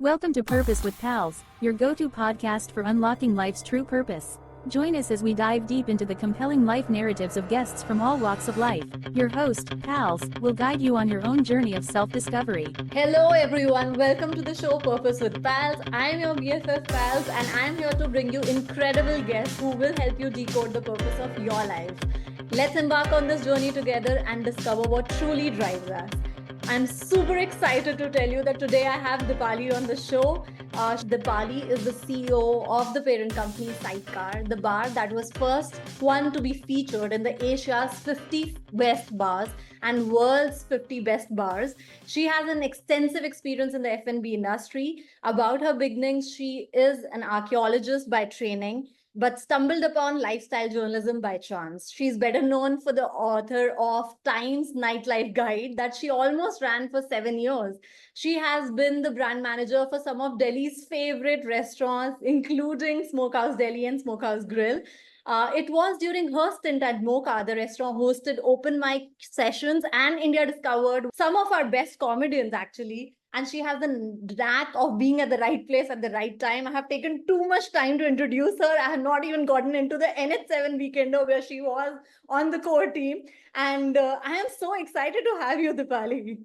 Welcome to Purpose with Pals, your go-to podcast for unlocking life's true purpose. Join us as we dive deep into the compelling life narratives of guests from all walks of life. Your host, Pals, will guide you on your own journey of self-discovery. Hello everyone, welcome to the show Purpose with Pals. I'm your BFF Pals and I'm here to bring you incredible guests who will help you decode the purpose of your life. Let's embark on this journey together and discover what truly drives us. I'm super excited to tell you that today I have Deepali on the show. Deepali is the CEO of the parent company Sidecar, the bar that was first one to be featured in the Asia's 50 best bars and world's 50 best bars. She has an extensive experience in the F&B industry. About her beginnings, she is an archaeologist by training, but stumbled upon lifestyle journalism by chance. She's better known for the author of Times Nightlife Guide that she almost ran for 7 years. She has been the brand manager for some of Delhi's favorite restaurants, including Smokehouse Delhi and Smokehouse Grill. It was during her stint at Mocha, the restaurant hosted open mic sessions, and India discovered some of our best comedians, actually. And she has the knack of being at the right place at the right time. I have taken too much time to introduce her. I have not even gotten into the NH7 Weekender where she was on the core team. And I am so excited to have you, Deepali.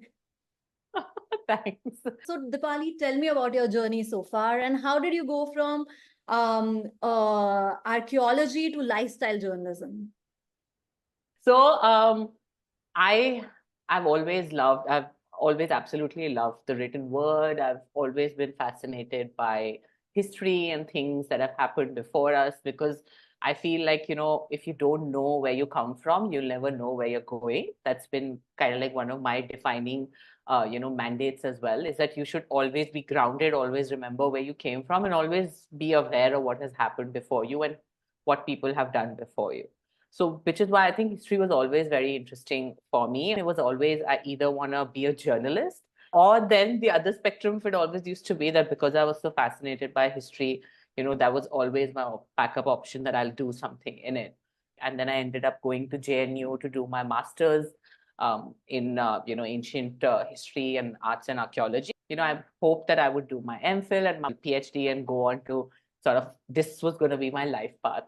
Thanks. So, Deepali, tell me about your journey so far and how did you go from archaeology to lifestyle journalism? So I've always absolutely loved the written word. I've always been fascinated by history and things that have happened before us, because I feel like, if you don't know where you come from, you'll never know where you're going. That's been kind of like one of my defining mandates as well, is that you should always be grounded, always remember where you came from, and always be aware of what has happened before you and what people have done before you. So, which is why I think history was always very interesting for me. It was always, I either want to be a journalist, or then the other spectrum of it always used to be that because I was so fascinated by history, that was always my backup option, that I'll do something in it. And then I ended up going to JNU to do my master's in ancient history and arts and archaeology. I hoped that I would do my MPhil and my PhD and go on to this was going to be my life path.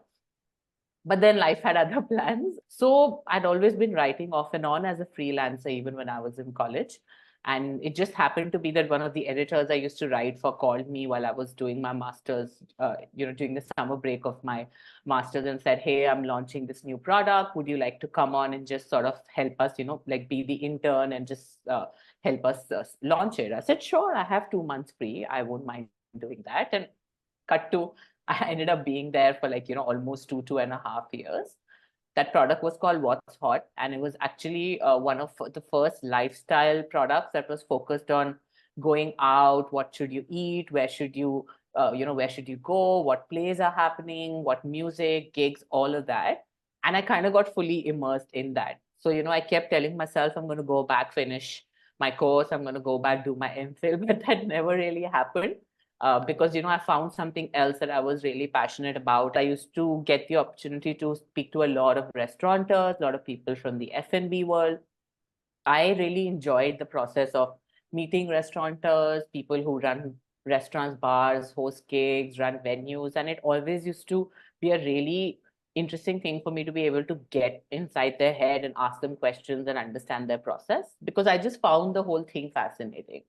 But then life had other plans. So I'd always been writing off and on as a freelancer, even when I was in college. And it just happened to be that one of the editors I used to write for called me while I was doing my master's, during the summer break of my master's, and said, "Hey, I'm launching this new product. Would you like to come on and just sort of help us, like be the intern and just help us launch it?" I said, "Sure, I have 2 months free. I won't mind doing that." And cut to, I ended up being there for almost 2.5 years. That product was called What's Hot, and it was actually one of the first lifestyle products that was focused on going out. What should you eat? Where should you, where should you go? What plays are happening? What music, gigs, all of that. And I kind of got fully immersed in that. So, I kept telling myself, I'm going to go back, finish my course. I'm going to go back, do my MPhil, but that never really happened. Because I found something else that I was really passionate about. I used to get the opportunity to speak to a lot of restaurateurs, a lot of people from the F&B world. I really enjoyed the process of meeting restaurateurs, people who run restaurants, bars, host gigs, run venues, and it always used to be a really interesting thing for me to be able to get inside their head and ask them questions and understand their process, because I just found the whole thing fascinating.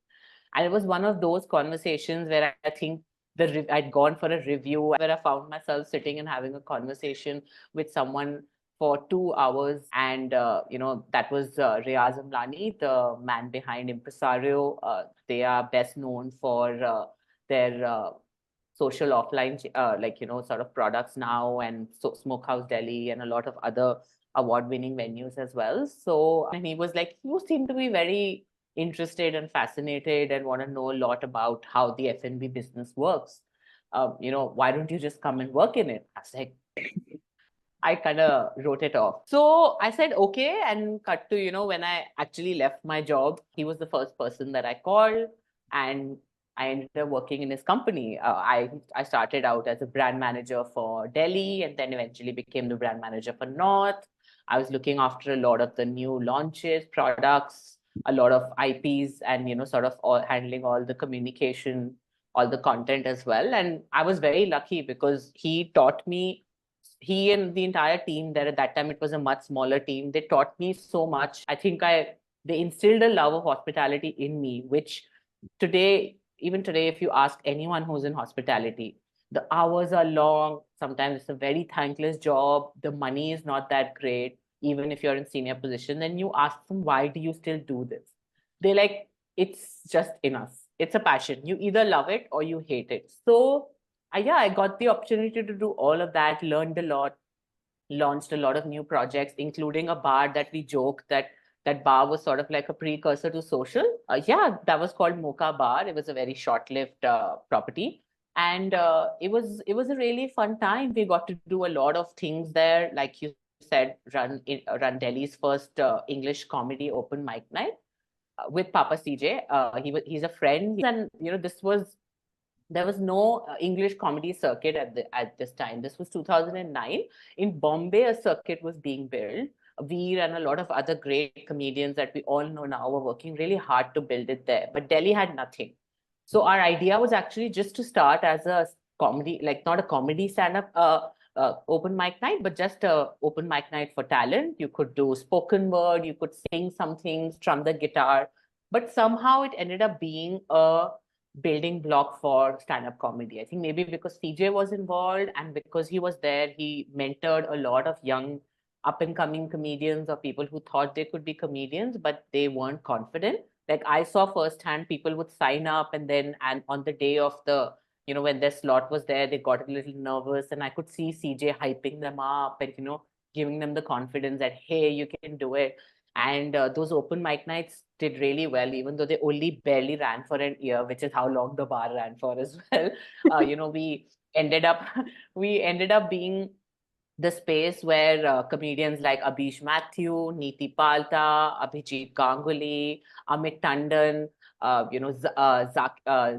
And it was one of those conversations where I think I'd gone for a review where I found myself sitting and having a conversation with someone for 2 hours. And, that was Riaz Amlani, the man behind Impresario. They are best known for their social offline, sort of products now, and so Smokehouse Delhi and a lot of other award-winning venues as well. So, and he was like, "You seem to be very interested and fascinated and want to know a lot about how the F&B business works. Why don't you just come and work in it?" I was like, I kind of wrote it off. So I said, okay, and cut to, when I actually left my job, he was the first person that I called, and I ended up working in his company. I started out as a brand manager for Delhi, and then eventually became the brand manager for North. I was looking after a lot of the new launches, products, a lot of IPs, and sort of handling all the communication all the content as well. And I was very lucky because he taught me, he and the entire team there, at that time it was a much smaller team, they taught me so much. I think they instilled a love of hospitality in me, which today, even today, if you ask anyone who's in hospitality, the hours are long. Sometimes it's a very thankless job. The money is not that great. Even if you're in senior position, then you ask them, why do you still do this? They're like, it's just in us. It's a passion. You either love it or you hate it. So yeah, I got the opportunity to do all of that, learned a lot, launched a lot of new projects, including a bar that we joke that bar was sort of like a precursor to social. Yeah, that was called Mocha Bar. It was a very short-lived property, and it was a really fun time. We got to do a lot of things there, like you said, run Delhi's first English comedy open mic night with Papa CJ. He's a friend, and there was no English comedy circuit at this time. This was 2009. In Bombay, a circuit was being built. We and a lot of other great comedians that we all know now were working really hard to build it there. But Delhi had nothing. So our idea was actually just to start as a comedy, like not a comedy stand-up open mic night, but just a open mic night for talent. You could do spoken word, you could sing something, strum the guitar. But somehow it ended up being a building block for stand-up comedy. I think maybe because CJ was involved and because he was there, he mentored a lot of young up-and-coming comedians or people who thought they could be comedians, but they weren't confident. Like I saw firsthand, people would sign up and on the day of when their slot was there, they got a little nervous, and I could see CJ hyping them up and, giving them the confidence that, hey, you can do it. And those open mic nights did really well, even though they only barely ran for an year, which is how long the bar ran for as well. We ended up we ended up being the space where comedians like Abish Mathew, Neeti Palta, Abhijit Ganguly, Amit Tandon,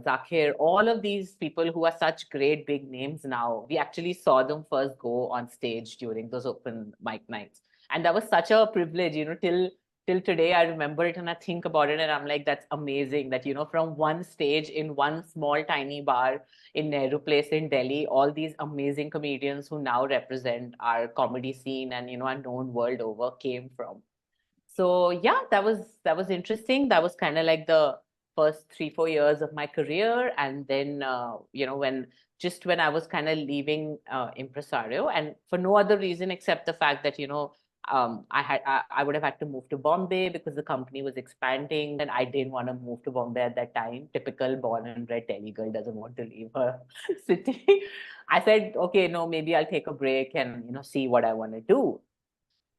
Zakir, all of these people who are such great big names now, we actually saw them first go on stage during those open mic nights. And that was such a privilege, till today. I remember it and I think about it and I'm like, that's amazing that, from one stage in one small tiny bar in Nehru Place in Delhi, all these amazing comedians who now represent our comedy scene and, are known world over came from. So yeah, that was interesting. That was kind of like the first 3-4 years of my career. And then, when I was kind of leaving Impresario, and for no other reason except the fact that, I would have had to move to Bombay because the company was expanding and I didn't want to move to Bombay at that time. Typical born and bred Delhi girl doesn't want to leave her city. I said, okay, no, maybe I'll take a break and, see what I want to do.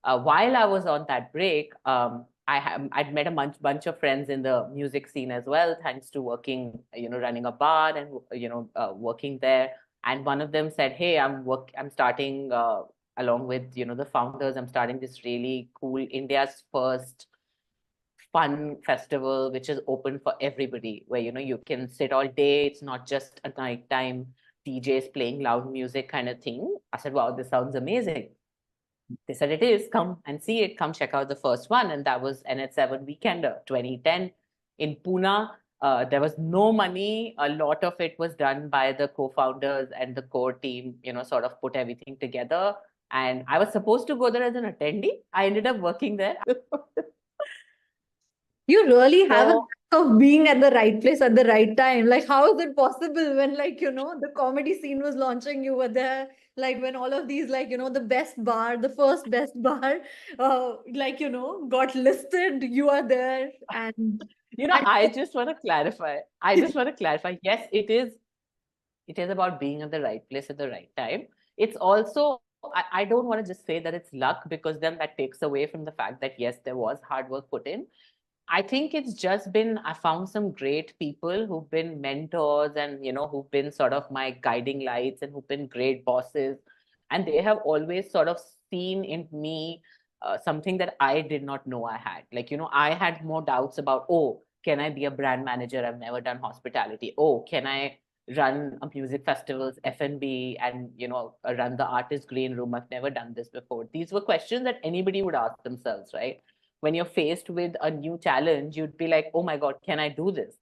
While I was on that break, I'd met a bunch of friends in the music scene as well, thanks to working, running a bar and, working there. And one of them said, hey, I'm starting, along with, the founders, I'm starting this really cool India's first fun festival, which is open for everybody, where, you can sit all day. It's not just a nighttime DJs playing loud music kind of thing. I said, wow, this sounds amazing. They said it is. Come and see it. Come check out the first one. And that was NH7 Weekender 2010 in Pune. There was no money. A lot of it was done by the co-founders and the core team, sort of put everything together. And I was supposed to go there as an attendee. I ended up working there. You really have a knack of being at the right place at the right time. Like, how is it possible when, the comedy scene was launching, you were there? Like, when all of these, the best bar, the first best bar, got listed, you are there. And, I just want to clarify. Yes, it is about being at the right place at the right time. It's also, I don't want to just say that it's luck, because then that takes away from the fact that, yes, there was hard work put in. I think it's just been, I found some great people who've been mentors and, who've been sort of my guiding lights and who've been great bosses. And they have always sort of seen in me something that I did not know I had. Like, I had more doubts about, oh, can I be a brand manager? I've never done hospitality. Oh, can I run a music festivals, F&B, and, run the artist green room? I've never done this before. These were questions that anybody would ask themselves, right? When you're faced with a new challenge, you'd be like, oh my God, can I do this?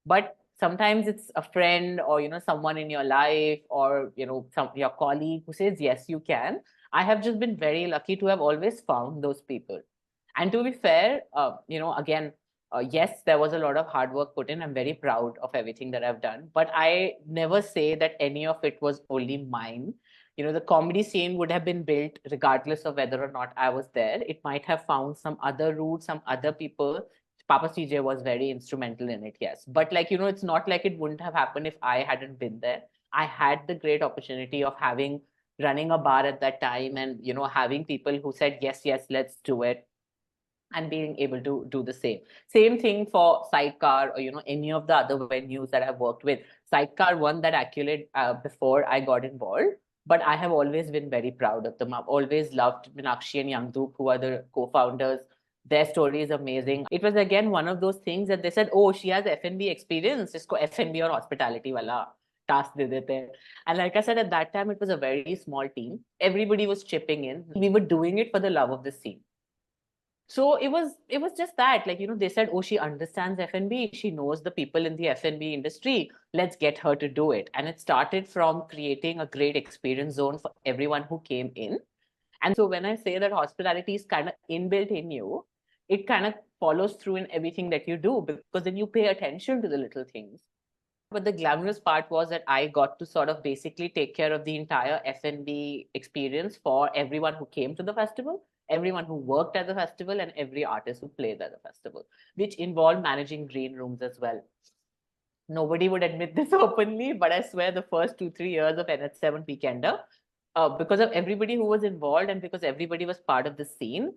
But Sometimes it's a friend or, someone in your life or, your colleague who says, yes, you can. I have just been very lucky to have always found those people. And to be fair, again, yes, there was a lot of hard work put in. I'm very proud of everything that I've done, but I never say that any of it was only mine. The comedy scene would have been built regardless of whether or not I was there. It might have found some other route, some other people. Papa CJ was very instrumental in it, yes. But it's not like it wouldn't have happened if I hadn't been there. I had the great opportunity of running a bar at that time and, having people who said, yes, yes, let's do it, and being able to do the same. Same thing for Sidecar or, any of the other venues that I've worked with. Sidecar won that accolade before I got involved, but I have always been very proud of them. I've always loved Meenakshi and Yangdoop, who are the co-founders. Their story is amazing. It was again one of those things that they said, oh, she has F&B experience, isko F&B or hospitality wala task de dete hain. And like I said, at that time, it was a very small team. Everybody was chipping in. We were doing it for the love of the scene. So it was just that, they said, oh, she understands F&B, she knows the people in the F&B industry, let's get her to do it. And it started from creating a great experience zone for everyone who came in. And so when I say that hospitality is kind of inbuilt in you, it kind of follows through in everything that you do, because then you pay attention to the little things. But the glamorous part was that I got to sort of basically take care of the entire F&B experience for everyone who came to the festival, everyone who worked at the festival, and every artist who played at the festival, which involved managing green rooms as well. Nobody would admit this openly, but I swear the first 2-3 years of NH7 Weekender, because of everybody who was involved and because everybody was part of the scene,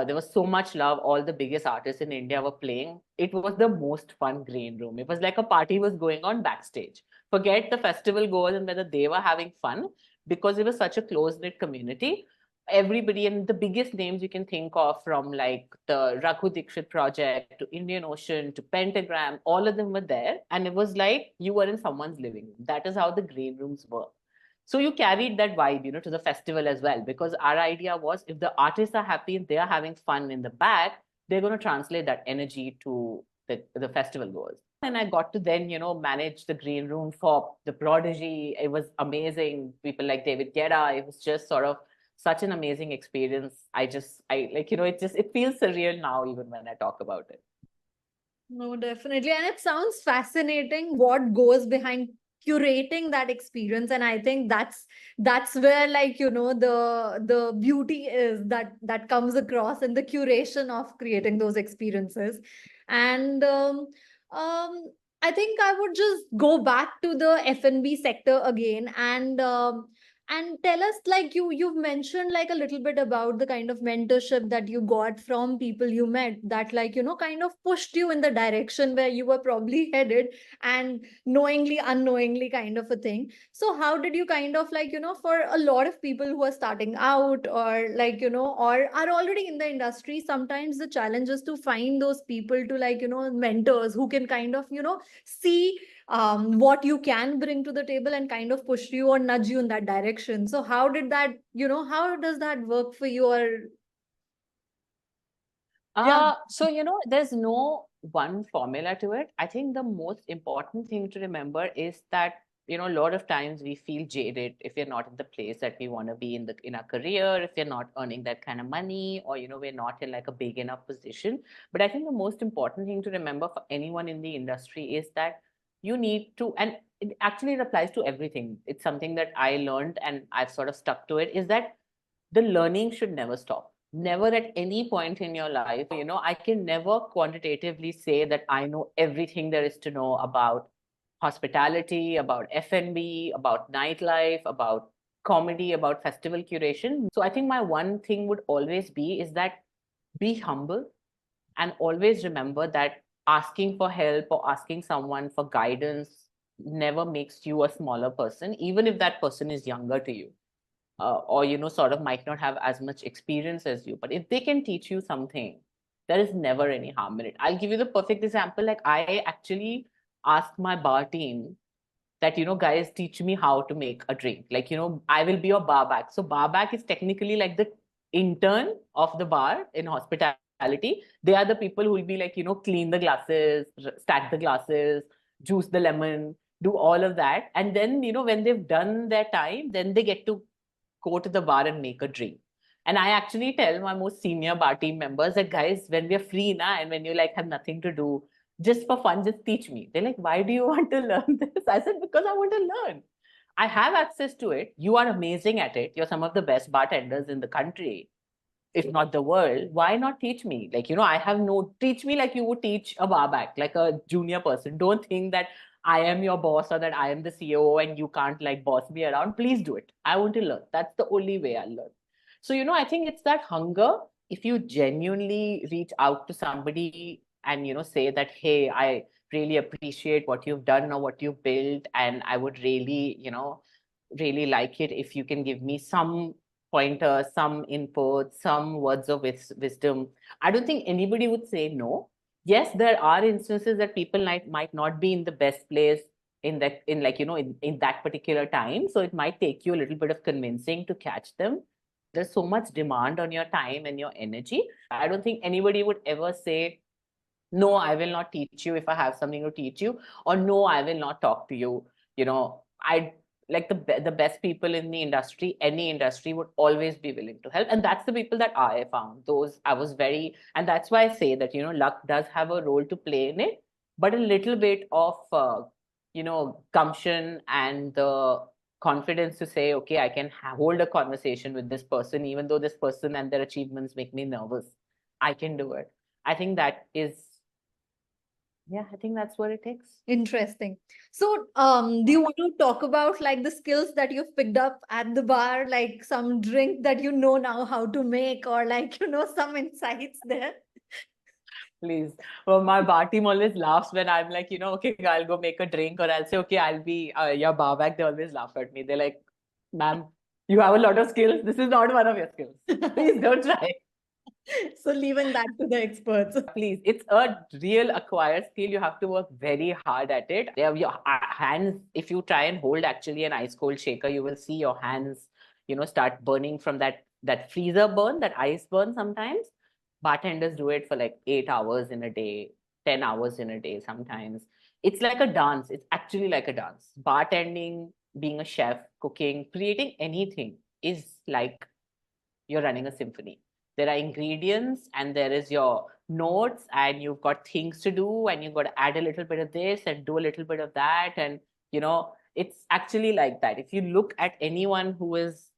there was so much love. All the biggest artists in India were playing. It was the most fun green room. It was like a party was going on backstage. Forget the festival goers and whether they were having fun, because it was such a close-knit community. Everybody, and the biggest names you can think of, from like the Raghu Dixit project to Indian Ocean to Pentagram, all of them were there. And it was like you were in someone's living room. That is how the green rooms were. So you carried that vibe, to the festival as well, because our idea was, if the artists are happy and they are having fun in the back, they're going to translate that energy to the festival goers. And I got to then, manage the green room for the Prodigy. It was amazing. People like David Guetta. It was just sort of such an amazing experience. It feels surreal now, even when I talk about it. No, definitely. And it sounds fascinating what goes behind curating that experience. And I think that's where, the beauty is that comes across in the curation of creating those experiences. And I think I would just go back to the F&B sector again, and tell us, you've mentioned like a little bit about the kind of mentorship that you got from people you met, that kind of pushed you in the direction where you were probably headed, and knowingly unknowingly kind of a thing. So how did you kind of, for a lot of people who are starting out, or or are already in the industry, sometimes the challenge is to find those people to mentors who can kind of see what you can bring to the table and kind of push you or nudge you in that direction. So how did that, how does that work for you? Or So, there's no one formula to it. I think the most important thing to remember is that, a lot of times we feel jaded if we're not in the place that we want to be in our career, if we're not earning that kind of money, or, we're not in like a big enough position. But I think the most important thing to remember for anyone in the industry is that you need to, and it actually applies to everything. It's something that I learned and I've sort of stuck to it, is that the learning should never stop. Never at any point in your life. I can never quantitatively say that I know everything there is to know about hospitality, about F&B, about nightlife, about comedy, about festival curation. So I think my one thing would always be is that be humble, and always remember that asking for help or asking someone for guidance never makes you a smaller person, even if that person is younger to you. Or sort of might not have as much experience as you, but if they can teach you something, there is never any harm in it. I'll give you the perfect example. Like, I actually asked my bar team that, guys, teach me how to make a drink. Like, I will be your bar back. So bar back is technically like the intern of the bar in hospitality. They are the people who will be like, clean the glasses, stack the glasses, juice the lemon, do all of that. And then, when they've done their time, then they get to go to the bar and make a drink. And I actually tell my most senior bar team members that, guys, when we're free now and when you like have nothing to do, just for fun, just teach me. They're like, why do you want to learn this? I said, because I want to learn. I have access to it. You are amazing at it. You're some of the best bartenders in the country, if not the world. Why not teach me? Like, I have no, teach me like you would teach a barback, like a junior person. Don't think that I am your boss or that I am the CEO and you can't like boss me around. Please do it. I want to learn. That's the only way I'll learn. So, I think it's that hunger. If you genuinely reach out to somebody and, say that, hey, I really appreciate what you've done or what you've built, and I would really, really like it if you can give me some pointers, some input, some words of wisdom. I don't think anybody would say no. Yes, there are instances that people might not be in the best place in that, in that particular time. So it might take you a little bit of convincing to catch them. There's so much demand on your time and your energy. I don't think anybody would ever say, no, I will not teach you if I have something to teach you, or no, I will not talk to you. I like the best people in the industry, any industry, would always be willing to help. And that's the people that I found. Those I was very, and that's why I say that, luck does have a role to play in it, but a little bit of, gumption and the confidence to say, okay, I can hold a conversation with this person, even though this person and their achievements make me nervous. I can do it. I think that is, yeah, I think that's what it takes. Interesting. So, do you want to talk about like the skills that you've picked up at the bar, like some drink that you know now how to make, or like, some insights there? Please. Well, my bar team always laughs when I'm like, okay, I'll go make a drink, or I'll say, okay, I'll be your bar back. They always laugh at me. They're like, ma'am, you have a lot of skills. This is not one of your skills. Please don't try. So leaving that to the experts. Please, it's a real acquired skill. You have to work very hard at it. Your hands, if you try and hold actually an ice cold shaker, you will see your hands, start burning from that freezer burn, that ice burn sometimes. Bartenders do it for like 8 hours in a day, 10 hours in a day sometimes. It's like a dance. It's actually like a dance. Bartending, being a chef, cooking, creating anything is like you're running a symphony. There are ingredients and there is your notes, and you've got things to do, and you've got to add a little bit of this and do a little bit of that. And, it's actually like that. If you look at anyone who is,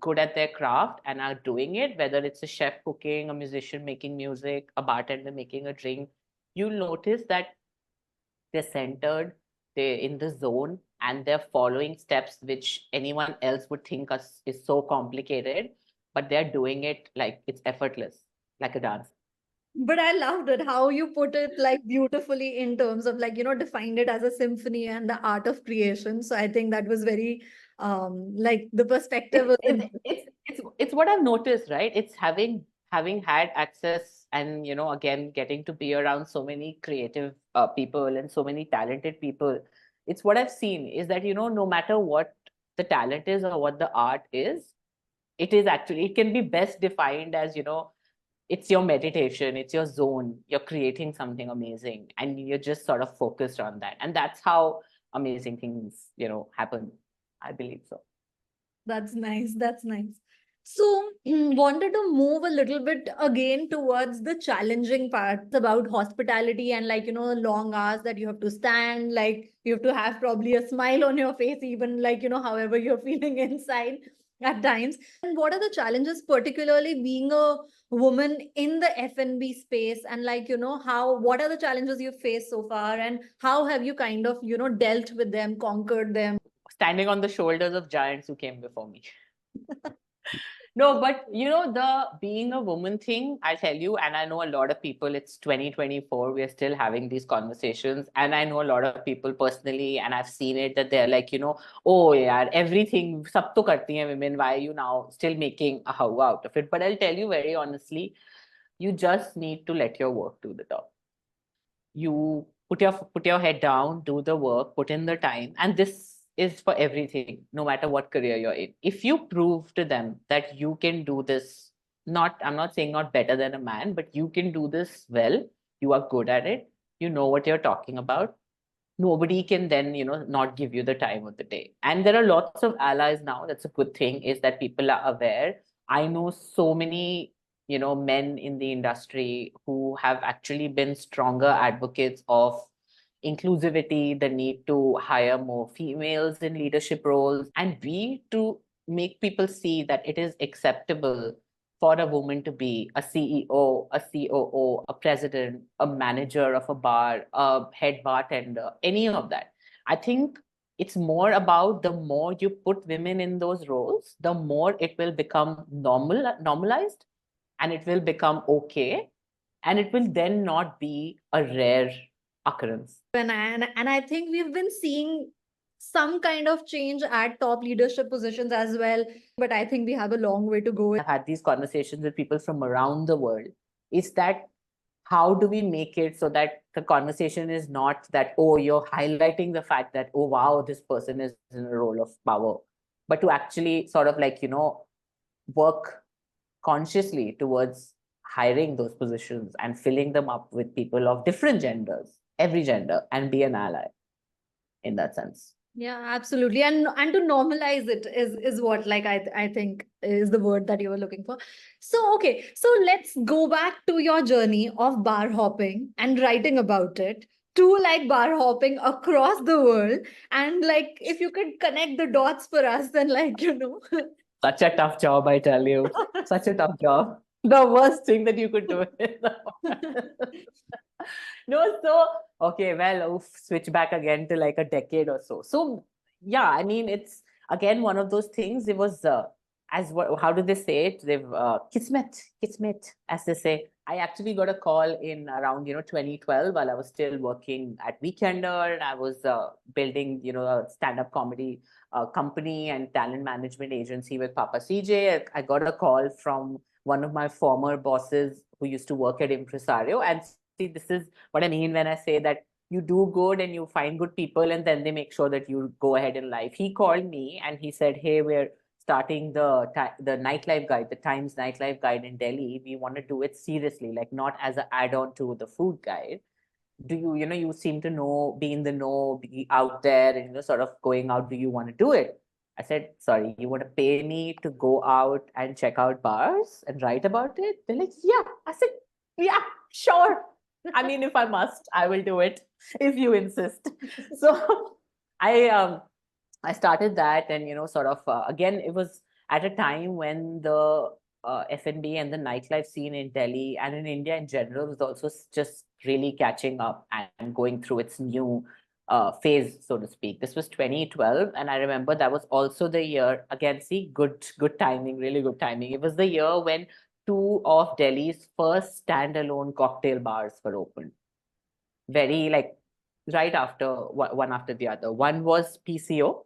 good at their craft and are doing it, whether it's a chef cooking, a musician making music, a bartender making a drink, you'll notice that they're centered, they're in the zone, and they're following steps which anyone else would think is so complicated, but they're doing it like it's effortless, like a dance. But I loved it how you put it like beautifully in terms of like, defined it as a symphony and the art of creation. So I think that was very like the perspective was It's what I've noticed, right? It's having had access and, again, getting to be around so many creative people and so many talented people. It's what I've seen is that, no matter what the talent is or what the art is, it can be best defined as, it's your meditation, it's your zone, you're creating something amazing and you're just sort of focused on that. And that's how amazing things, happen. I believe so. That's nice. That's nice. So, wanted to move a little bit again towards the challenging parts about hospitality and like, long hours that you have to stand, like you have to have probably a smile on your face, even like, however you're feeling inside at times. And what are the challenges, particularly being a woman in the F&B space, and like, what are the challenges you've faced so far and how have you kind of, dealt with them, conquered them? Standing on the shoulders of giants who came before me. No, but the being a woman thing, I tell you, and I know a lot of people, it's 2024, we're still having these conversations. And I know a lot of people personally, and I've seen it that they're like, oh, yeah, everything, sab to karti hain women, why are you now still making a how out of it? But I'll tell you very honestly, you just need to let your work do the job. You put your head down, do the work, put in the time, and this is for everything, no matter what career you're in. If you prove to them that you can do this, I'm not saying not better than a man, but you can do this well, you are good at it, you know what you're talking about, nobody can then, not give you the time of the day. And there are lots of allies now. That's a good thing, is that people are aware. I know so many, men in the industry who have actually been stronger advocates of inclusivity, the need to hire more females in leadership roles, and to make people see that it is acceptable for a woman to be a CEO, a COO, a president, a manager of a bar, a head bartender, any of that. I think it's more about the more you put women in those roles, the more it will become normalized, and it will become okay. And it will then not be a rare occurrence. And I think we've been seeing some kind of change at top leadership positions as well. But I think we have a long way to go. I've had these conversations with people from around the world. Is that how do we make it so that the conversation is not that, oh, you're highlighting the fact that, oh, wow, this person is in a role of power, but to actually sort of like, work consciously towards hiring those positions and filling them up with people of different genders, every gender, and be an ally in that sense. Yeah, absolutely. And to normalize it is what, like, I think is the word that you were looking for. So okay, so let's go back to your journey of bar hopping and writing about it, to like bar hopping across the world. And like, if you could connect the dots for us, then like, Such a tough job, I tell you. Such a tough job. The worst thing that you could do. No, so okay, well, switch back again to like a decade or so. So yeah, I mean, it's again one of those things. It was how do they say it? They've kismet, as they say. I actually got a call in around 2012 while I was still working at Weekender, and I was building a stand-up comedy company and talent management agency with Papa CJ. I got a call from one of my former bosses who used to work at Impresario, and see, this is what I mean when I say that you do good and you find good people, and then they make sure that you go ahead in life. He called me and he said, "Hey, we're starting the nightlife guide, the Times Nightlife Guide in Delhi. We want to do it seriously, like not as an add-on to the food guide. Do you, you seem to know, be in the know, be out there, and sort of going out. Do you want to do it?" I said, "Sorry, you want to pay me to go out and check out bars and write about it?" They're like, "Yeah." I said, "Yeah, sure. I mean, if I must, I will do it if you insist." So I I started that, and sort of again, it was at a time when the F&B and the nightlife scene in Delhi and in India in general was also just really catching up and going through its new phase, so to speak. This was 2012, and I remember that was also the year. Again, see, good timing, really good timing. It was the year when two of Delhi's first standalone cocktail bars were opened. Very like right after one after the other. One was PCO,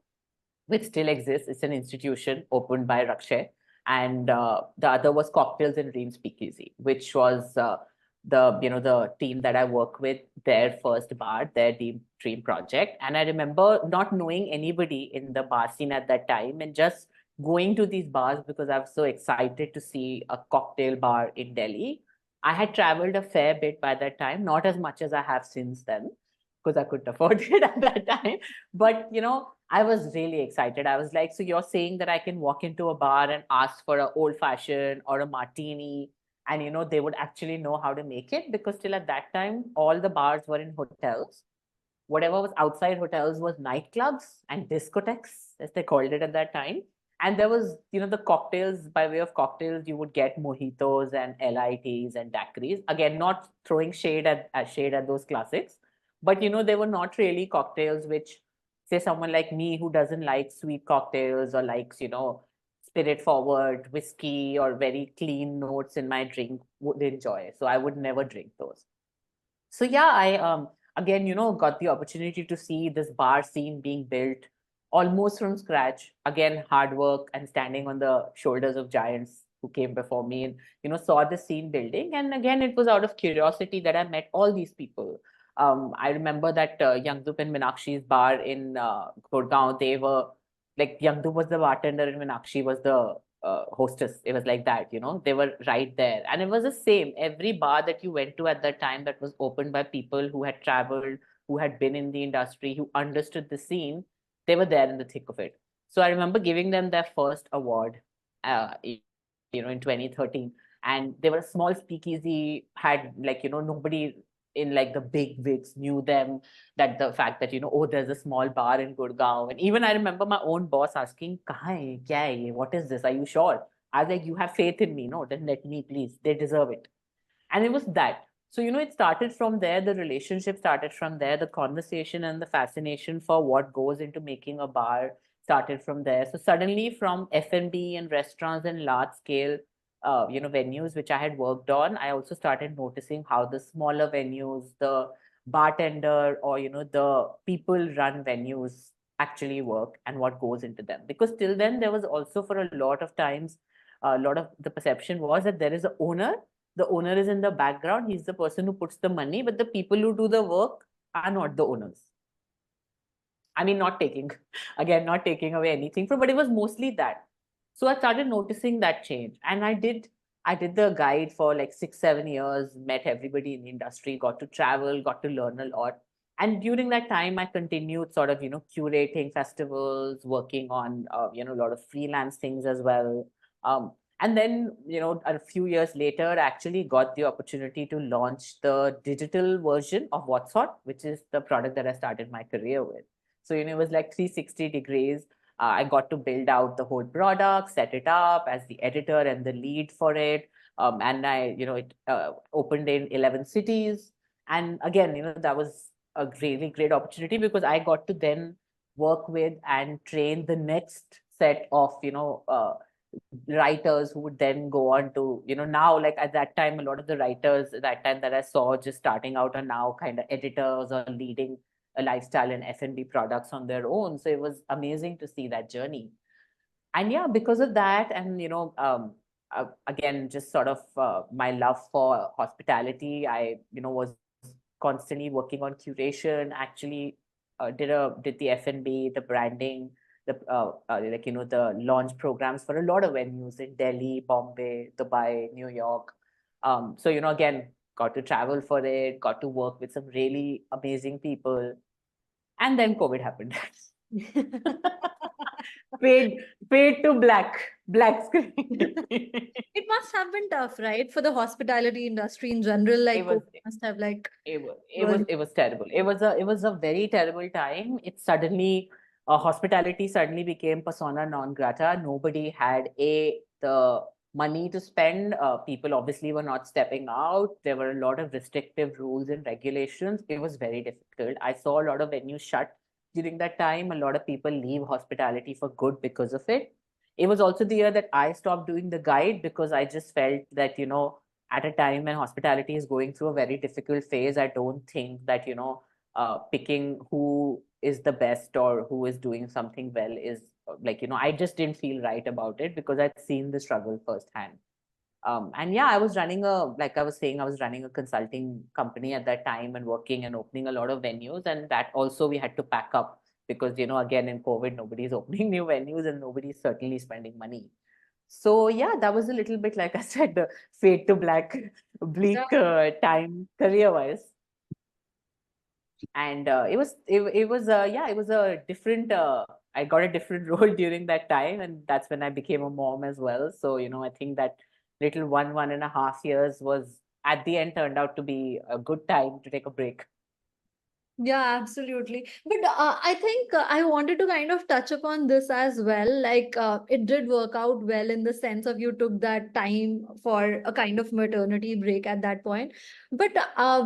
which still exists. It's an institution opened by Rakshay. And the other was Cocktails and Dream Speakeasy, which was the team that I work with, their first bar, their dream project. And I remember not knowing anybody in the bar scene at that time and just going to these bars because I was so excited to see a cocktail bar in Delhi. I had traveled a fair bit by that time, not as much as I have since then, because I couldn't afford it at that time. But I was really excited. I was like, so you're saying that I can walk into a bar and ask for an old fashioned or a martini, and they would actually know how to make it? Because till at that time, all the bars were in hotels. Whatever was outside hotels was nightclubs and discotheques, as they called it at that time. And there was, the cocktails, by way of cocktails, you would get mojitos and LITs and daiquiris. Again, not throwing shade at those classics, but they were not really cocktails which, say, someone like me who doesn't like sweet cocktails or likes, spirit forward whiskey or very clean notes in my drink would enjoy. So I would never drink those. So yeah, I again, got the opportunity to see this bar scene being built almost from scratch. Again, hard work and standing on the shoulders of giants who came before me, and saw the scene building. And again, it was out of curiosity that I met all these people. I remember that Yangdup and Meenakshi's bar in Gurgaon, they were like, Yangdup was the bartender and Meenakshi was the hostess. It was like that, they were right there. And it was the same. Every bar that you went to at that time that was opened by people who had traveled, who had been in the industry, who understood the scene, they were there in the thick of it. So I remember giving them their first award, in 2013. And they were a small speakeasy, had like, nobody in like the big wigs knew them, that the fact that, oh, there's a small bar in Gurgaon. And even I remember my own boss asking, Kahan hai? Kya hai ye? What is this? Are you sure? I was like, you have faith in me. No, then let me, please. They deserve it. And it was that. So, it started from there. The relationship started from there. The conversation and the fascination for what goes into making a bar started from there. So suddenly from F&B and restaurants and large scale, venues which I had worked on, I also started noticing how the smaller venues, the bartender or, the people run venues actually work and what goes into them. Because till then, there was also for a lot of times, a lot of the perception was that there is an owner. The owner is in the background. He's the person who puts the money, but the people who do the work are not the owners. I mean, not taking away anything from, but it was mostly that. So I started noticing that change. And I did the guide for like 6-7 years, met everybody in the industry, got to travel, got to learn a lot. And during that time, I continued sort of, curating festivals, working on, a lot of freelance things as well. And then, a few years later, I actually got the opportunity to launch the digital version of What's Hot, which is the product that I started my career with. So, it was like 360 degrees. I got to build out the whole product, set it up as the editor and the lead for it. And it opened in 11 cities. And again, that was a really great opportunity because I got to then work with and train the next set of, writers who would then go on to, now like at that time, a lot of the writers at that time that I saw just starting out are now kind of editors or leading a lifestyle and F&B products on their own. So it was amazing to see that journey. And yeah, because of that, and again, just sort of my love for hospitality, I was constantly working on curation. Actually, did the F&B, the branding, the launch programs for a lot of venues in Delhi, Bombay, Dubai, New York. So again, got to travel for it, got to work with some really amazing people, and then COVID happened. fade to black screen. It must have been tough, right? For the hospitality industry in general, like It must have like was terrible. It was a very terrible time. It suddenly hospitality suddenly became persona non grata. Nobody had the money to spend. People obviously were not stepping out. There were a lot of restrictive rules and regulations. It was very difficult. I saw a lot of venues shut during that time. A lot of people leave hospitality for good because of it. It was also the year that I stopped doing the guide because I just felt that, at a time when hospitality is going through a very difficult phase, I don't think that, picking who is the best or who is doing something well is like, I just didn't feel right about it because I'd seen the struggle firsthand. And yeah, like I was saying, I was running a consulting company at that time and working and opening a lot of venues. And that also we had to pack up because, again, in COVID, nobody's opening new venues and nobody's certainly spending money. So yeah, that was a little bit, like I said, the fade to bleak time career-wise. And it was a different. I got a different role during that time, and that's when I became a mom as well. So I think that little 1.5 years was at the end turned out to be a good time to take a break. Yeah, absolutely. But I think I wanted to kind of touch upon this as well. Like, it did work out well in the sense of you took that time for a kind of maternity break at that point. But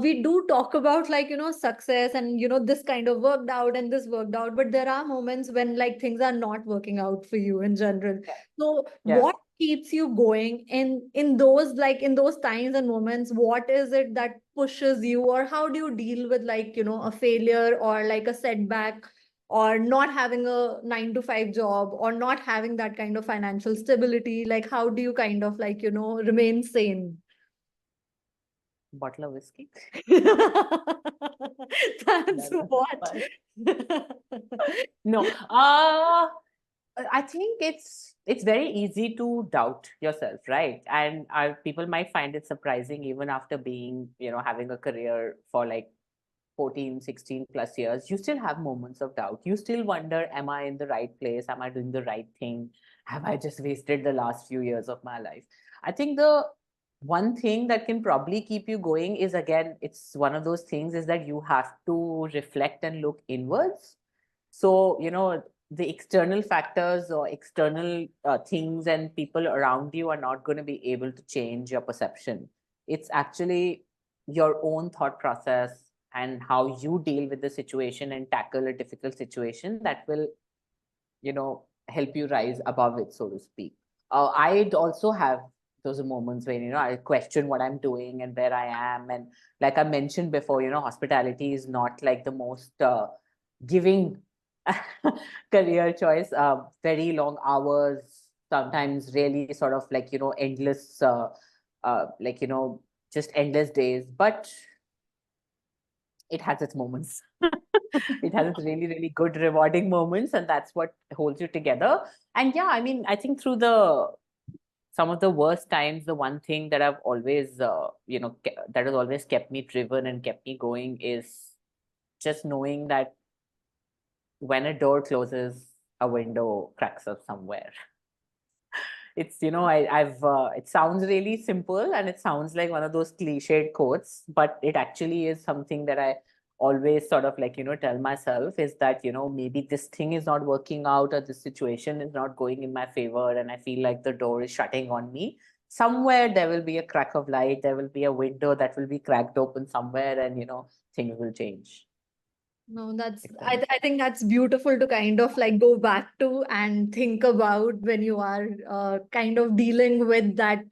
we do talk about like, success and, this kind of worked out and this worked out. But there are moments when like things are not working out for you in general. Yeah. So, Yeah. what keeps you going in those times and moments? What is it that pushes you, or how do you deal with like a failure or like a setback, or not having a 9 to 5 job, or not having that kind of financial stability? Like, how do you kind of like remain sane? Bottle of whiskey. That's what. No. I think it's very easy to doubt yourself, right? And people might find it surprising even after being, having a career for like 14, 16 plus years, you still have moments of doubt. You still wonder, am I in the right place? Am I doing the right thing? Have I just wasted the last few years of my life? I think the one thing that can probably keep you going is, again, it's one of those things, is that you have to reflect and look inwards. So, the external factors or external things and people around you are not going to be able to change your perception. It's actually your own thought process and how you deal with the situation and tackle a difficult situation that will, help you rise above it, so to speak. I'd also have those moments when, I question what I'm doing and where I am. And like I mentioned before, hospitality is not like the most giving career choice. Very long hours, sometimes really sort of like, endless, like, just endless days. But it has its moments. It has its really, really good, rewarding moments, and that's what holds you together. And yeah, I mean, I think through some of the worst times, the one thing that I've always, that has always kept me driven and kept me going is just knowing that when a door closes, a window cracks up somewhere. It's, it sounds really simple and it sounds like one of those cliched quotes, but it actually is something that I always sort of like, tell myself, is that, maybe this thing is not working out or this situation is not going in my favor and I feel like the door is shutting on me. Somewhere there will be a crack of light, there will be a window that will be cracked open somewhere, and, things will change. No, I think that's beautiful to kind of like go back to and think about when you are kind of dealing with that,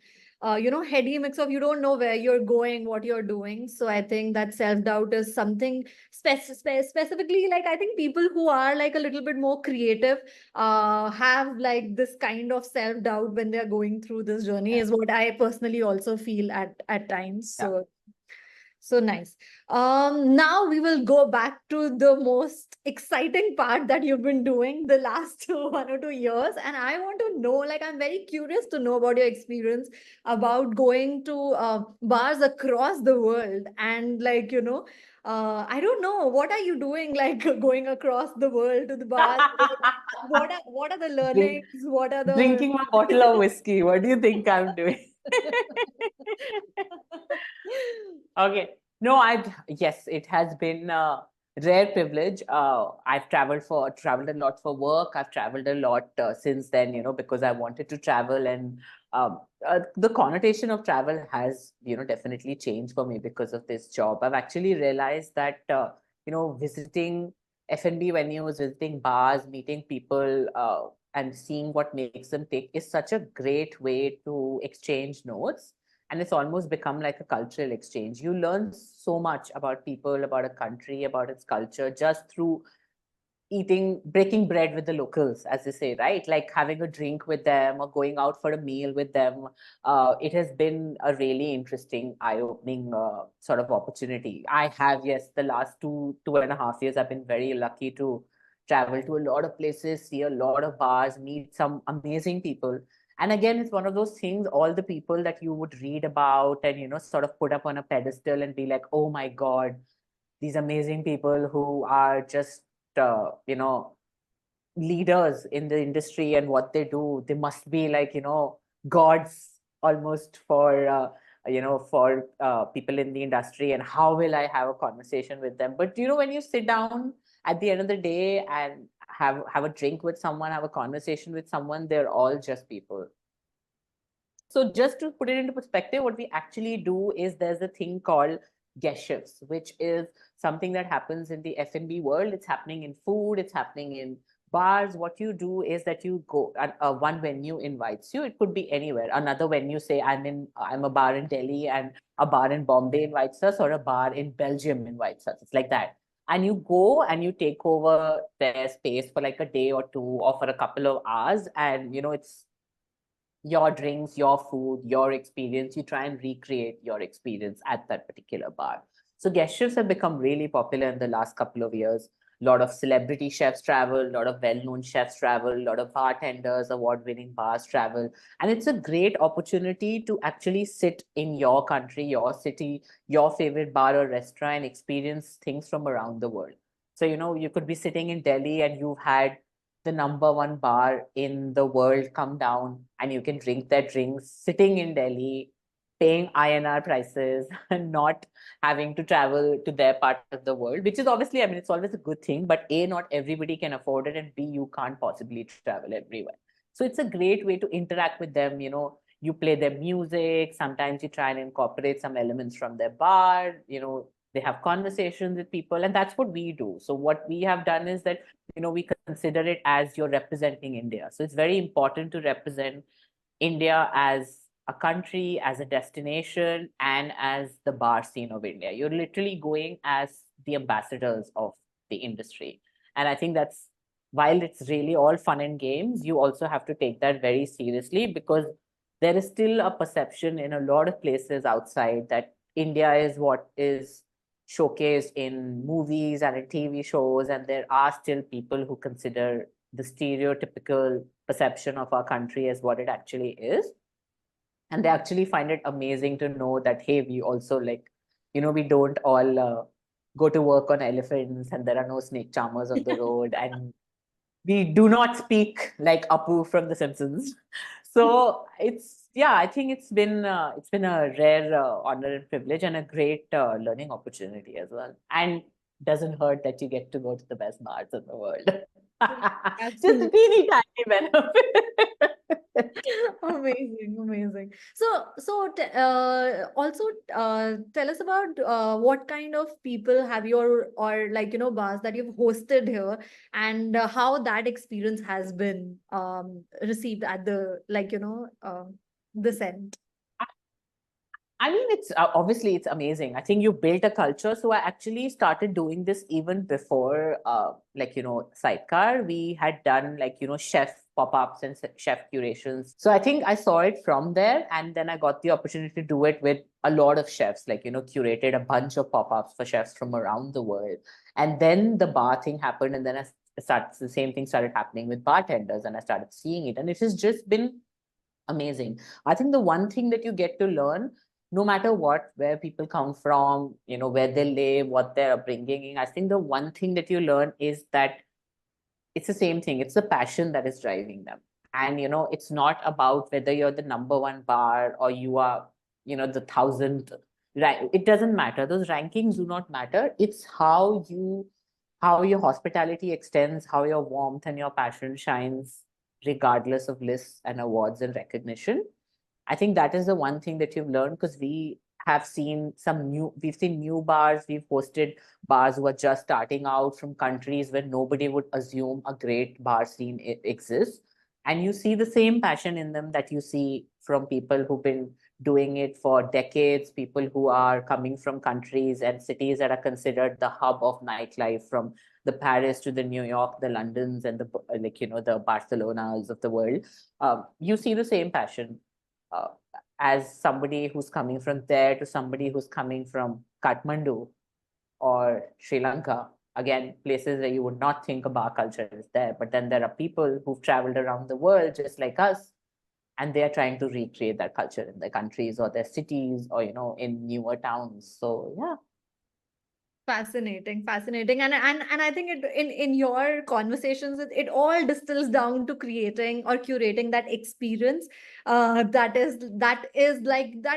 heady mix of you don't know where you're going, what you're doing. So I think that self-doubt is something specifically, like I think people who are like a little bit more creative have like this kind of self-doubt when they're going through this journey, Yeah. is what I personally also feel at times. Yeah. So nice. Now we will go back to the most exciting part that you've been doing the last 1 or 2 years. And I want to know, like, I'm very curious to know about your experience about going to bars across the world. And like, I don't know, what are you doing, like going across the world to the bars? What are the Drink, learnings? What are the drinking a bottle of whiskey. What do you think I'm doing? Okay. No, yes, it has been a rare privilege. I've traveled a lot for work. I've traveled a lot since then, because I wanted to travel, and the connotation of travel has, definitely changed for me because of this job. I've actually realized that, visiting F&B venues, visiting bars, meeting people, and seeing what makes them tick is such a great way to exchange notes. And it's almost become like a cultural exchange. You learn so much about people, about a country, about its culture, just through breaking bread with the locals, as they say, right? Like having a drink with them or going out for a meal with them. It has been a really interesting, eye-opening sort of opportunity. I have, yes, the last 2.5 years, I've been very lucky to travel to a lot of places, see a lot of bars, meet some amazing people. And again, it's one of those things, all the people that you would read about and, sort of put up on a pedestal and be like, oh my God, these amazing people who are just, leaders in the industry and what they do. They must be like, gods almost for people in the industry. And how will I have a conversation with them? But, when you sit down at the end of the day and have a drink with someone, have a conversation with someone, they're all just people. So just to put it into perspective, what we actually do is there's a thing called guest shifts, which is something that happens in the F&B world. It's happening in food, it's happening in bars. What you do is that you go, one venue invites you. It could be anywhere. Another venue, say I'm a bar in Delhi and a bar in Bombay invites us, or a bar in Belgium invites us. It's like that. And you go and you take over their space for like a day or two or for a couple of hours. And, it's your drinks, your food, your experience. You try and recreate your experience at that particular bar. So guest shifts have become really popular in the last couple of years. A lot of celebrity chefs travel, a lot of well-known chefs travel, a lot of bartenders, award-winning bars travel. And it's a great opportunity to actually sit in your country, your city, your favorite bar or restaurant and experience things from around the world. So, you could be sitting in Delhi and you've had the number one bar in the world come down and you can drink their drinks sitting in Delhi, paying INR prices and not having to travel to their part of the world, which is obviously, I mean, it's always a good thing, but A, not everybody can afford it, and B, you can't possibly travel everywhere. So it's a great way to interact with them. You play their music, sometimes you try and incorporate some elements from their bar, they have conversations with people, and that's what we do. So what we have done is that, we consider it as you're representing India. So it's very important to represent India as a country, as a destination, and as the bar scene of India. You're literally going as the ambassadors of the industry. And I think that's, while it's really all fun and games, you also have to take that very seriously, because there is still a perception in a lot of places outside that India is what is showcased in movies and in TV shows. And there are still people who consider the stereotypical perception of our country as what it actually is. And they actually find it amazing to know that, hey, we also we don't all go to work on elephants, and there are no snake charmers on the road, and we do not speak like Apu from The Simpsons. So I think it's been a rare honor and privilege, and a great learning opportunity as well. And doesn't hurt that you get to go to the best bars in the world. Just a teeny tiny benefit. Amazing, amazing. Also, tell us about what kind of people have your, or bars that you've hosted here, and how that experience has been received at the this end. I mean, it's obviously it's amazing. I think you built a culture. So I actually started doing this even before, Sidecar. We had done chef pop-ups and chef curations. So I think I saw it from there, and then I got the opportunity to do it with a lot of chefs. Curated a bunch of pop-ups for chefs from around the world. And then the bar thing happened, and then the same thing started happening with bartenders, and I started seeing it, and it has just been amazing. I think the one thing that you get to learn, no matter where people come from, where they live, what their upbringing, I think the one thing that you learn is that it's the same thing. It's the passion that is driving them. And, it's not about whether you're the number one bar or you are, the 1,000th. Right. It doesn't matter. Those rankings do not matter. It's how your hospitality extends, how your warmth and your passion shines, regardless of lists and awards and recognition. I think that is the one thing that you've learned, because we've seen new bars, we've hosted bars who are just starting out from countries where nobody would assume a great bar scene exists. And you see the same passion in them that you see from people who've been doing it for decades, people who are coming from countries and cities that are considered the hub of nightlife, from the Paris to the New York, the Londons, and the Barcelonas of the world. You see the same passion. As somebody who's coming from there to somebody who's coming from Kathmandu or Sri Lanka, again, places where you would not think a bar culture is there. But then there are people who've traveled around the world just like us, and they are trying to recreate that culture in their countries or their cities or, in newer towns. So, yeah. Fascinating, fascinating. And I think in your conversations, it all distills down to creating or curating that experience that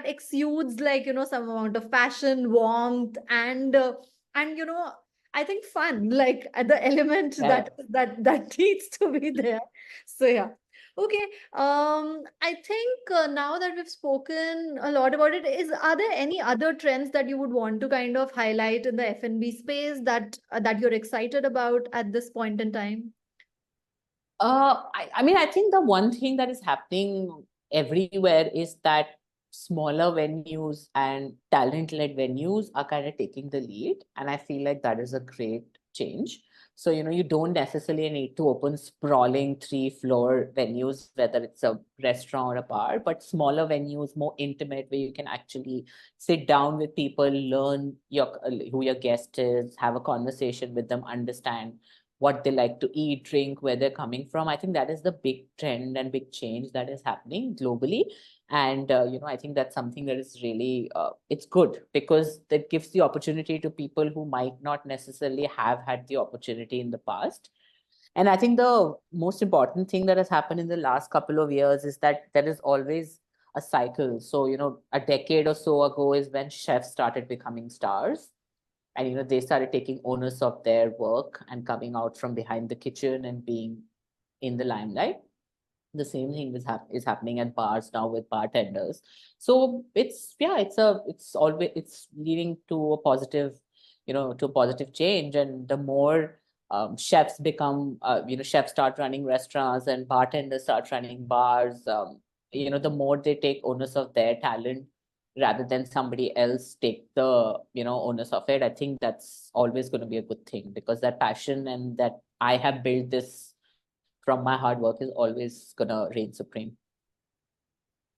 exudes some amount of passion, warmth, and I think fun, the element Yeah. that needs to be there. So yeah. Okay. I think now that we've spoken a lot about it, are there any other trends that you would want to kind of highlight in the F&B space that you're excited about at this point in time? I mean, I think the one thing that is happening everywhere is that smaller venues and talent-led venues are kind of taking the lead. And I feel like that is a great change. So, you don't necessarily need to open sprawling 3-floor venues, whether it's a restaurant or a bar, but smaller venues, more intimate, where you can actually sit down with people, learn who your guest is, have a conversation with them, understand what they like to eat, drink, where they're coming from. I think that is the big trend and big change that is happening globally. And, I think that's something that is really, it's good because that gives the opportunity to people who might not necessarily have had the opportunity in the past. And I think the most important thing that has happened in the last couple of years is that there is always a cycle. So, a decade or so ago is when chefs started becoming stars. And, they started taking onus of their work and coming out from behind the kitchen and being in the limelight. The same thing is happening at bars now with bartenders. So it's leading to a positive, to a positive change. And the more chefs become, chefs start running restaurants and bartenders start running bars, the more they take onus of their talent rather than somebody else take the, onus of it. I think that's always going to be a good thing, because that passion and that I have built this from my hard work is always gonna reign supreme.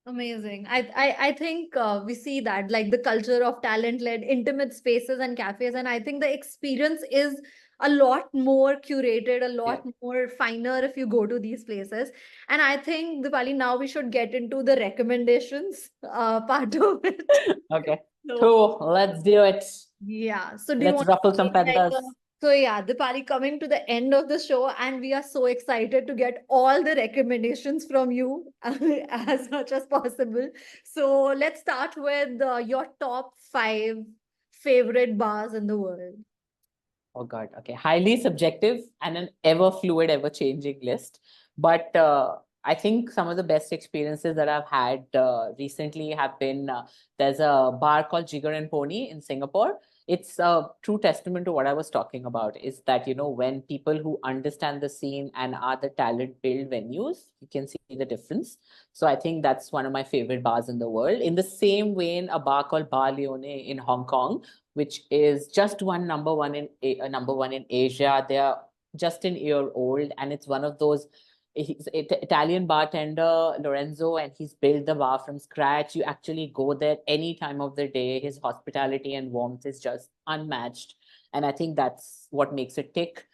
Amazing. I think we see that, like, the culture of talent-led intimate spaces and cafes, and I think the experience is a lot more curated, a lot more finer if you go to these places. And I think, Deepali, now we should get into the recommendations part of it. Okay. So, Cool. Let's do it. yeah. So do you Let's want ruffle to some make like feathers. so yeah, Deepali, coming to the end of the show, and we are so excited to get all the recommendations from you as much as possible. So let's start with your top 5 favorite bars in the world. Oh God. Okay. Highly subjective and an ever fluid, ever changing list. But I think some of the best experiences that I've had recently have been, there's a bar called Jigger and Pony in Singapore. It's a true testament to what I was talking about, is that, when people who understand the scene and are the talent build venues, you can see the difference. So I think that's one of my favorite bars in the world. In the same vein, a bar called Bar Leone in Hong Kong, which is just one number one in Asia. They are just an year old, and it's one of those. He's Italian bartender Lorenzo, and he's built the bar from scratch. You actually go there any time of the day. His hospitality and warmth is just unmatched, and I think that's what makes it tick.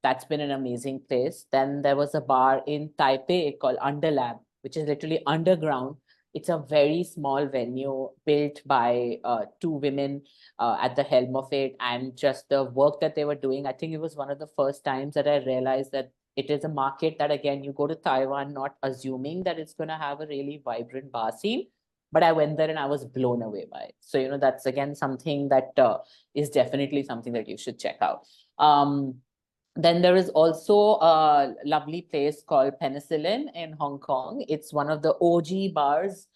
That's been an amazing place. Then there was a bar in Taipei called Underlab, which is literally underground. It's a very small venue built by 2 women at the helm of it, and just the work that they were doing. I think it was one of the first times that I realized that it is a market that, again, you go to Taiwan not assuming that it's going to have a really vibrant bar scene. But I went there and I was blown away by it. So, that's again something that is definitely something that you should check out. Then there is also a lovely place called Penicillin in Hong Kong. It's one of the OG bars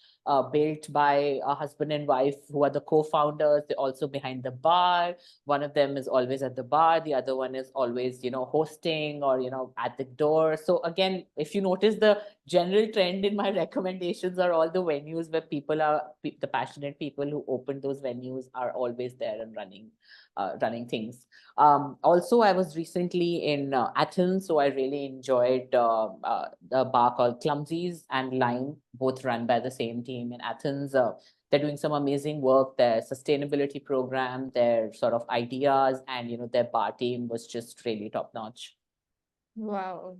built by a husband and wife who are the co-founders. They're also behind the bar. One of them is always at the bar. The other one is always, hosting or, at the door. So again, if you notice, the general trend in my recommendations are all the venues where the passionate people who open those venues are always there and running things. Also, I was recently in Athens, so I really enjoyed the bar called Clumsies and Lime, both run by the same team in Athens. They're doing some amazing work. Their sustainability program, their sort of ideas, and their bar team was just really top notch. Wow.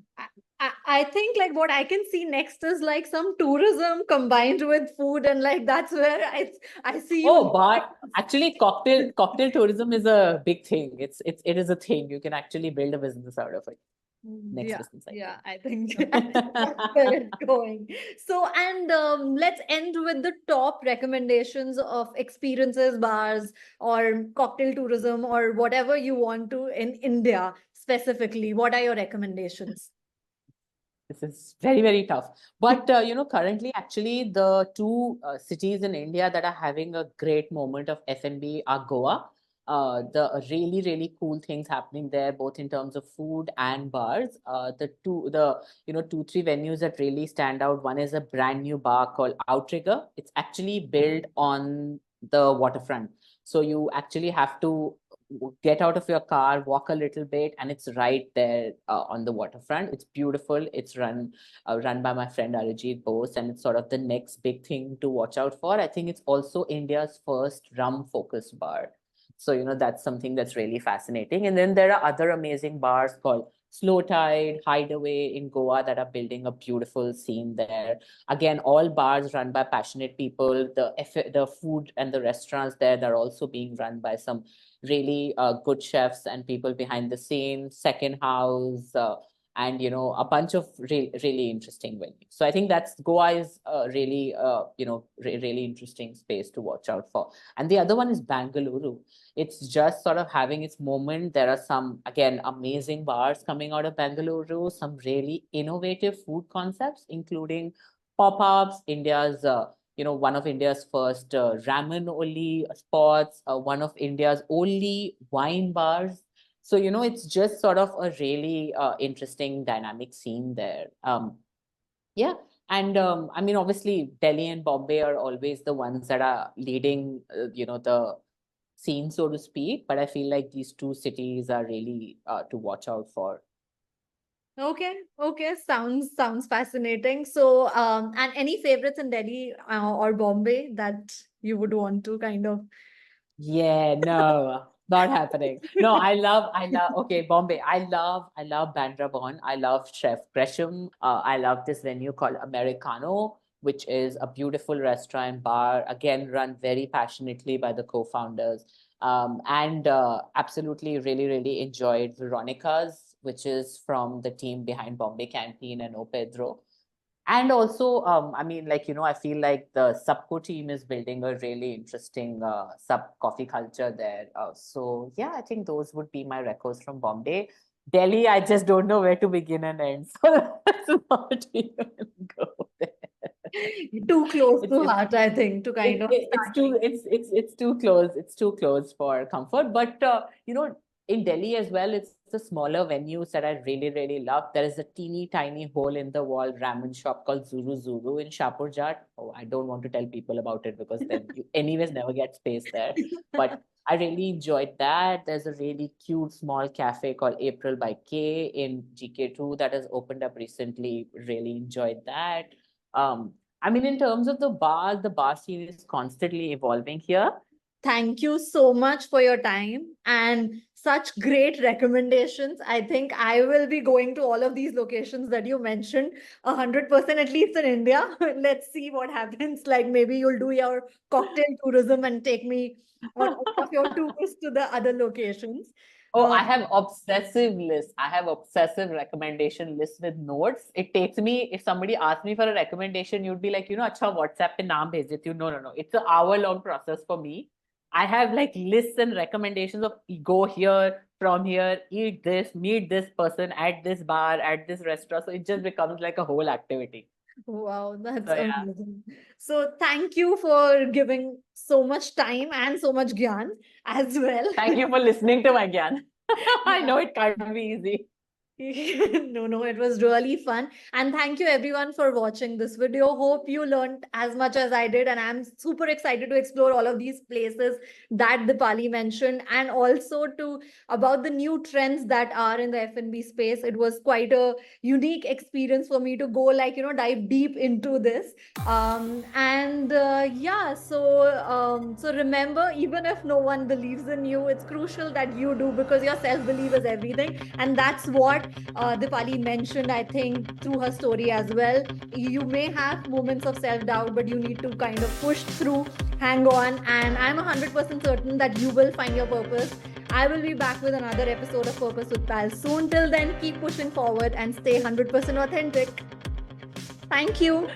I think, like, what I can see next is like some tourism combined with food, and like that's where I see you. Oh, bar actually, cocktail tourism is a big thing. It is a thing. You can actually build a business out of it. Next business idea. Yeah, I think that's where it's going. So, and let's end with the top recommendations of experiences, bars, or cocktail tourism, or whatever you want to in India specifically. What are your recommendations? This is very, very tough. But, currently, actually, the 2 cities in India that are having a great moment of F&B are Goa. The really, really cool things happening there, both in terms of food and bars. The 2, 3 venues that really stand out. One is a brand new bar called Outrigger. It's actually built on the waterfront. So you actually have to get out of your car, walk a little bit, and it's right there on the waterfront. It's beautiful. It's run by my friend Arijit Bose, and it's sort of the next big thing to watch out for. I think it's also India's first rum-focused bar. So, that's something that's really fascinating. And then there are other amazing bars called Slow Tide, Hideaway in Goa that are building a beautiful scene there. Again, all bars run by passionate people. The food and the restaurants there, they're also being run by some really good chefs and people behind the scenes. Second House, and a bunch of really interesting venues. So I think Goa is really really interesting space to watch out for. And the other one is Bangalore. It's just sort of having its moment. There are some, again, amazing bars coming out of Bangalore, some really innovative food concepts, including pop-ups, India's one of India's first ramen only spots, one of India's only wine bars. So, it's just sort of a really interesting dynamic scene there. Yeah. And I mean, obviously, Delhi and Bombay are always the ones that are leading, the scene, so to speak. But I feel like these two cities are really to watch out for. Okay, sounds fascinating. So, and any favorites in Delhi or Bombay that you would want to kind of? Yeah, no, not happening. No, okay, Bombay. I love Bandra Bon. I love Chef Gresham. I love this venue called Americano, which is a beautiful restaurant bar, again, run very passionately by the co-founders. And absolutely really, really enjoyed Veronica's, which is from the team behind Bombay Canteen and O Pedro. And also, I mean, I feel like the Subco team is building a really interesting sub coffee culture there. So yeah, I think those would be my records from Bombay. Delhi, I just don't know where to begin and end. So let's not even go there. Too close to heart, I think, to kind of. It's too close. It's too close for comfort. But in Delhi as well, it's the smaller venues that I really, really love. There is a teeny tiny hole in the wall ramen shop called Zuru Zuru in Shapur Jat. Oh, I don't want to tell people about it because then you anyways never get space there. But I really enjoyed that. There's a really cute small cafe called April by K in GK2 that has opened up recently. Really enjoyed that. I mean, in terms of the bar scene is constantly evolving here. Thank you so much for your time and such great recommendations. I think I will be going to all of these locations that you mentioned, 100% at least in India. Let's see what happens. Like maybe you'll do your cocktail tourism and take me out of your tours to the other locations. Oh, I have obsessive lists. I have obsessive recommendation lists with notes. It takes me, if somebody asks me for a recommendation, you'd be like, acha WhatsApp pe naam bhej deti hu. No. It's an hour-long process for me. I have like lists and recommendations of go here, from here, eat this, meet this person at this bar, at this restaurant. So it just becomes like a whole activity. Wow, that's amazing. So thank you for giving so much time and so much gyan as well. Thank you for listening to my gyan. I know it can't be easy. No, it was really fun. And thank you everyone for watching this video. Hope you learned as much as I did. And I'm super excited to explore all of these places that Deepali mentioned and also about the new trends that are in the F&B space. It was quite a unique experience for me to go dive deep into this. So remember, even if no one believes in you, it's crucial that you do because your self-belief is everything. And that's what Deepali mentioned, I think, through her story as well. You may have moments of self-doubt, but you need to kind of push through, hang on, and I'm 100% certain that you will find your purpose. I will be back with another episode of Purpose with Pals soon. Till then, keep pushing forward and stay 100% authentic. Thank you.